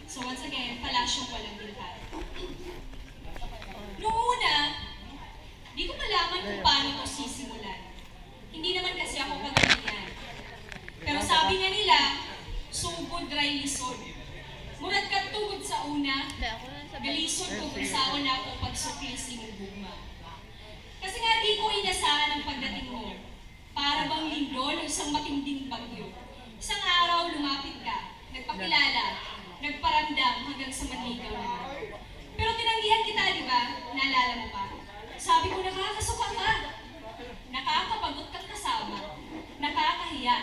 So once again, palasyong walang bintana. Noong una, di ko malaman kung paano ito sisimulan. Hindi naman kasi ako kagalingan. Pero sabi nga nila, sugod ray lisod. Murad ka tugod sa una, galisod ko kung saan na ako pagsuklis imong gugma. Kasi nga di ko inasahan ang pagdating mo. Para bang lindol o isang matinding bagyo. Isang araw lumapit ka, nagpakilala, nagparamdam hanggang sa manligaw naman. Pero tinanggihan kita, di ba? Naalala mo pa? Sabi ko, nakakasuka ka. Nakakapagod kang kasama. Nakakahiya.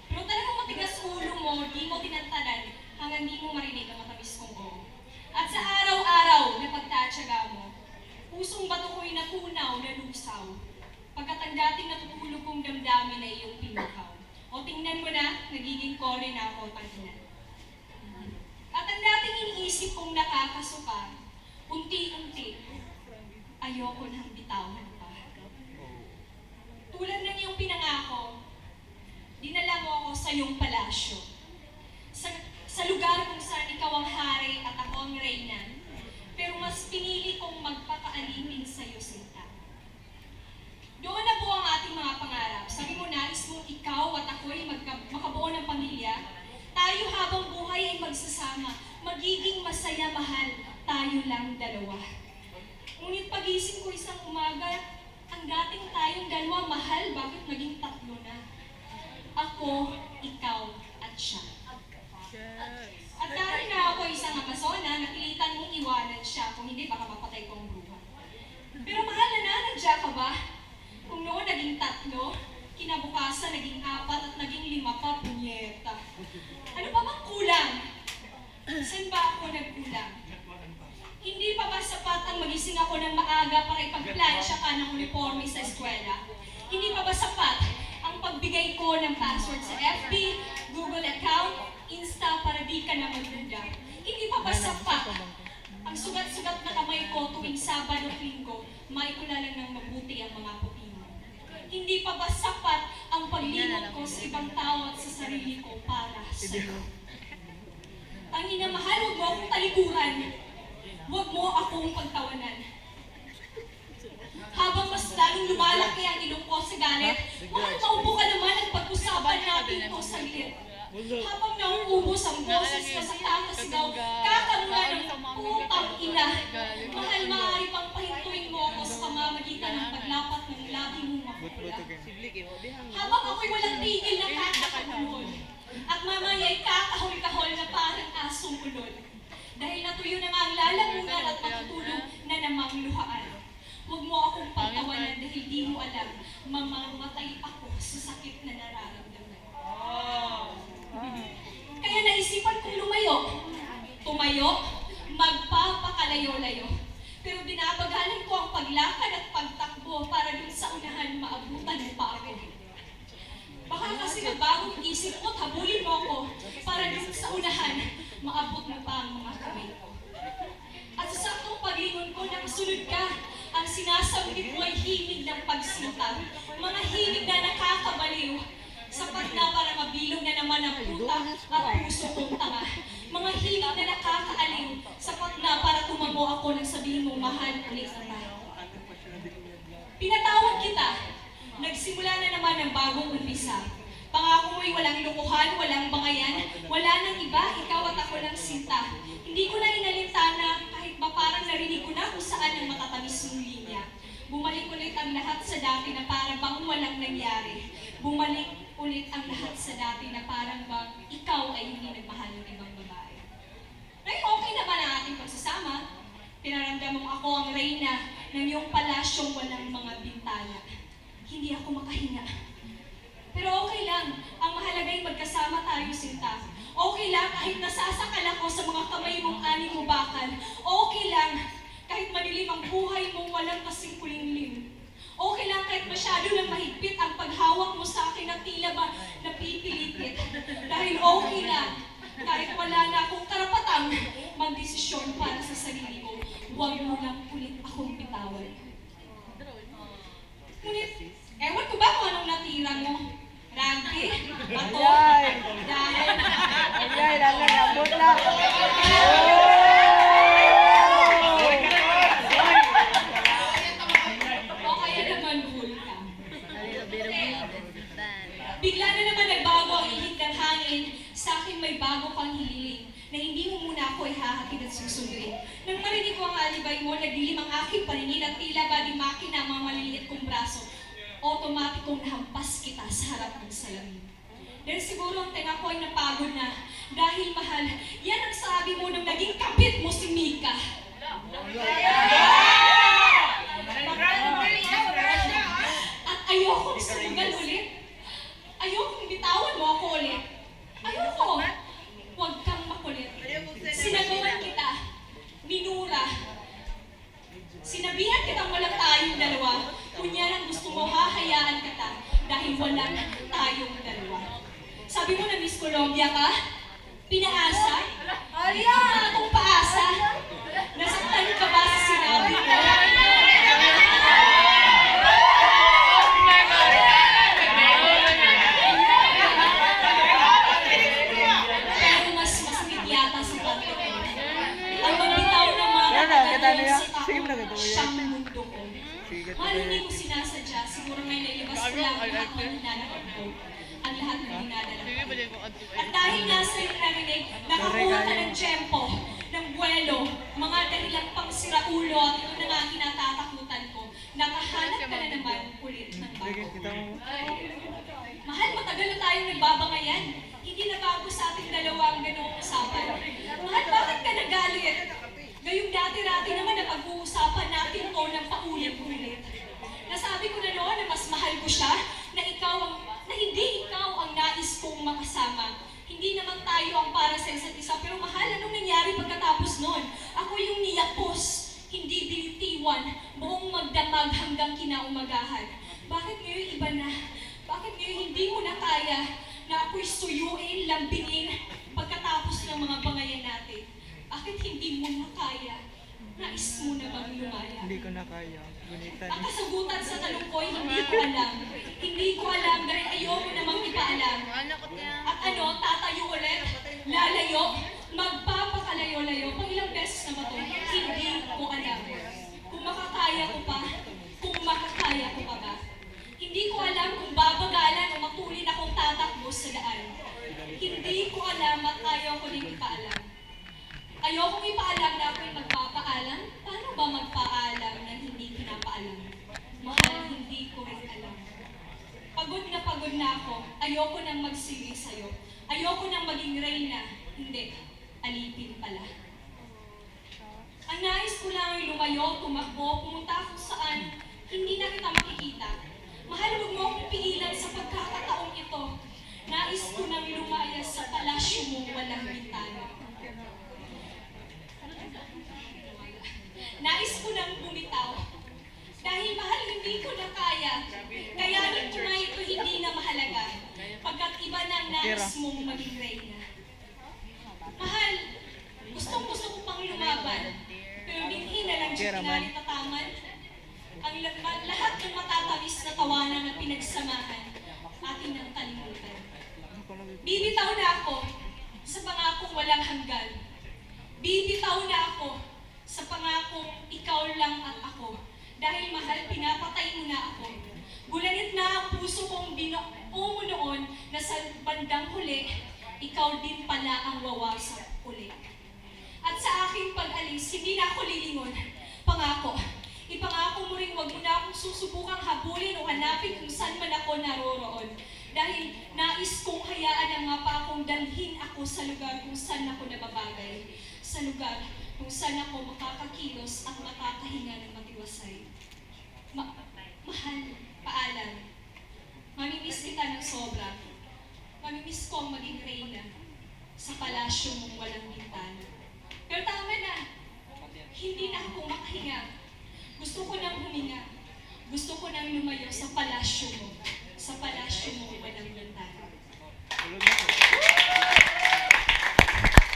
Pero talagang matigas ulo mo, di mo tinantanan hanggang di mo marinig ang matamis kong go. At sa araw-araw na pagtatsaga mo, pusong bato ko'y natunaw na lusaw. Pagkat ang dating natutulog kong damdamin na iyong pinukaw. O tingnan mo na, nagiging kore na ako tanginan. At ang dating iniisip kong nakakasuka, unti-unti, ayoko nang bitawan pa. Tulad ng iyong pinangako, dinala mo ako sa iyong palasyo. Sa lugar kung saan ikaw ang hari at ako ang reyna. Pero mas pinili kong magpakaalipin sa iyo, Sinta. Doon na po ang ating mga pangarap. Sabi mo, nais mong ikaw at ako ay makabuo ng pamilya. Tayo habang buhay ay magsasama. Magiging masaya, mahal. Tayo lang dalawa. Ngunit pagising ko isang umaga, ang dating tayong dalawa, mahal, bakit naging tatlo na? Ako, ikaw, at siya. At dahil na ako isang Amazona, napilitan mong iwanan siya. Kung hindi, baka mapatay ko ang bruha. Pero mahal na nanadya ka ba? Kung noon naging tatlo, kinabukasan naging 4 at naging 5 pa, punyeta. Ano pa bang kulang? Saan ba ako nagkulang? Hindi pa ba sapat ang magising ako ng maaga para ipagplansya ka ng uniforme sa eskwela? Hindi pa ba sapat ang pagbigay ko ng password sa FB, Google account, Insta para di ka na magduda? Hindi pa ba sapat ang sugat-sugat na kamay ko tuwing Sabado at Linggo, maikulalan ng mabuti ang mga puti mo? Hindi pa ba sapat ang paglimot ko sa ibang tao at sa sarili ko para sa iyo? Tangina mahal, huwag mo akong talikuran. Huwag mo akong pagtawanan. Habang mas lalong lumalaki ang ilong ko sa galit, mahal, maupo ka naman ang pag-usapan natin ito sa lit. Habang nauubos ang boses ka sa kakasigaw, kakamula ng utang ina. Mahal, maaari pang pahintuin mo ako sa pamamagitan ng paglapat ng labi mong makula. Habang ako'y walang tigil na kakakahulol, at mamaya'y kakahol-kahol na parang asong ulol. Dahil natuyo na nga ang lalamunan at matutulog na namang luhaan. Huwag mo akong pagtawanan dahil di mo alam, mamamatay ako sa sakit na nararamdaman. Kaya naisipan kong lumayo. Tumayo, magpapakalayo-layo. Pero binabagalan ko ang paglakad at pagtakbo para dun sa unahan maabutan mo pa ako. Baka kasi nagbagong isip mo, habulin mo ako para dun sa unahan maabot mo pa ang mga kamay ko. At sa saktong paglingon ko, nakasunod ka. Ang sinasambit mo ay himig ng pagsinta. Mga himig na nakakabaliw. Sapat na para mabilog na naman ang puta at puso kong tanga. Mga himig na nakakaaliw. Sapat na para tumango ako nang sabihin mo, mahal, ulit na tayo. Pinatawad kita. Nagsimula na naman ang bagong umpisa. Pangako mo'y walang lukuhan, walang bangayan, wala nang iba, ikaw at ako ng Sinta. Hindi ko na inalintana kahit ba parang narinig ko na kung saan ang matatamis ng linya. Bumalik ulit ang lahat sa dati na parang bang walang nangyari. Bumalik ulit ang lahat sa dati na parang bang ikaw ay hindi nagmahal ng ibang babae. Ngayon, okay naman ang ating pagsasama. Pinaramdam mong ako ang reyna ng iyong palasyong walang mga bintana. Hindi ako makahinga. Pero okay lang, ang mahalagay magkasama tayo, Sinta. Okay lang kahit nasasakal ako sa mga kamay mong aning mo bakal. Okay lang kahit madilim ang buhay mong walang kasing kulingling. Okay lang kahit masyado nang mahigpit ang paghawak mo sa akin na tila ba napipilipit. Dahil okay lang kahit wala na akong karapatang magdesisyon para sa sarili ko. Huwag mo lang ulit akong bitawan. Ngunit, ewan ko ba kung anong natira mo? Rugby? Bato? Dahil? Ay, lalo na, bot na. ako ay hahatid at susunduin. Nang marinig ko ang alibay mo, nagdilim ang aking paningin at tila ba di makina ang mga maliliit kong braso. Automatikong nahampas kita sa harap ng salamin. Dahil siguro ang tenga ko ay napagod na. Dahil mahal, yan ang sabi mo nang naging kapit mo si Mika. At ayokong sumugal ulit. Ayokong bitawan mo ako ulit. Ayoko. Huwag kang makulit. Sinagawan kita. Minura. Sinabihan kitang walang tayong dalawa. Kunya nang gusto mo, hahayaan kita dahil walang tayong dalawa. Sabi mo na Miss Colombia ka? Pinaasa? Wala akong paasa. Nasaktan ka ba sa sinabi ko? Pero mas masakit yata sa pagkat ko. Ang magbitaw ng mga katagalan sa tao, siyang mundo ko. Mahal, hindi ko sinasadya. Siguro may nailabas ko lang ang lahat ng hinanakot ko. Ang lahat ng dinadala ko. At dahil nasa iyong narinig, nakakuha ka ng tiyempo, ng buwelo, mga dahilang pang siraulo at ito na nga ang kinatatakutan ko. Nakahanap ka na naman ulit ng bago. Mahal, matagal na tayong nagbabangayan. Hindi na bago sa ating dalawa ang ganoong usapan. Mahal, bakit ka nagalit? Gayong dati-dati naman na pag-uusapan natin to ng paulit-ulit. Nasabi ko na noon na mas mahal ko siya, na hindi ikaw ang nais kong makasama. Hindi naman tayo ang para sa isa't isa, pero mahal, anong nangyari pagkatapos noon? Ako yung niyapos, hindi binitiwan, buong magdamag hanggang kinaumagahan. Bakit ngayon iba na? Bakit ngayon hindi mo na kaya na ako'y suyuin, lambingin pagkatapos ng mga bangayan natin? Bakit hindi mo na kaya? Nais mo na bang lumaya? Hindi ko na kaya. Gunitan. Ang kasagutan sa tanong ko, hindi ko alam. Hindi ko alam dahil ayoko namang ipaalam. At ano, tatayo ulit, lalayo, magpapakalayo-layo. Pang ilang beses na ba ito? Hindi ko alam. Kung makakaya ko pa, kung makakaya ko pa ba? Hindi ko alam kung babagalan o matulin akong tatakbo sa daan. Hindi ko alam at ayaw ko din ipaalam. Ayokong ipaalam na ako'y magpapaalam. Paano ba magpaalam na hindi pinapaalam? Mahal, hindi ko rin alam. Pagod na ako. Ayoko nang magsilbi sa'yo. Ayoko nang maging reyna. Hindi, alipin pala. Ang nais ko lang ay lumayo, tumakbo, pumunta kung saan hindi na kita makikita. Mahal, huwag mo akong pigilan sa pagkakataong ito. Nais ko nang lumaya sa palasyo mong walang bintana. Nais ko nang bumitaw. Dahil mahal, hindi ko na kaya. Kayanin ko na ito hindi na mahalaga. Pagkat iba na ang nais mong maging reyna. Mahal, gusto ko pang lumaban. Pero binhi na lang siya pinalitataman. Ang lahat ng matatamis na tawanan at pinagsamahan, atin ang kalimutan. Bibitaw na ako sa pangakong walang hanggan. Bibitaw na ako sa pangakong ikaw lang at ako. Dahil mahal, pinapatay mo na ako. Gulanit na ang puso kong binuo mo noon na sa bandang huli, ikaw din pala ang wawasak uli. At sa aking pag-alis, hindi na ako lilingon. Pangako, ipangako mo rin huwag mo na akong susubukang habulin o hanapin kung saan man ako naroroon. Dahil nais kong hayaan ang mapa akong dalhin ako sa lugar kung saan ako nababagay. Sa lugar kung saan ako makakakilos at makakahinga ng matiwasay. Mahal, paalam. Mamimiss kita ng sobra. Mamimiss ko ang maging reyna sa palasyo mong walang bintana. Pero tama na, hindi na ako makahinga. Gusto ko nang huminga. Gusto ko nang lumayo sa palasyo mo. Sa palasyo mo walang bintana.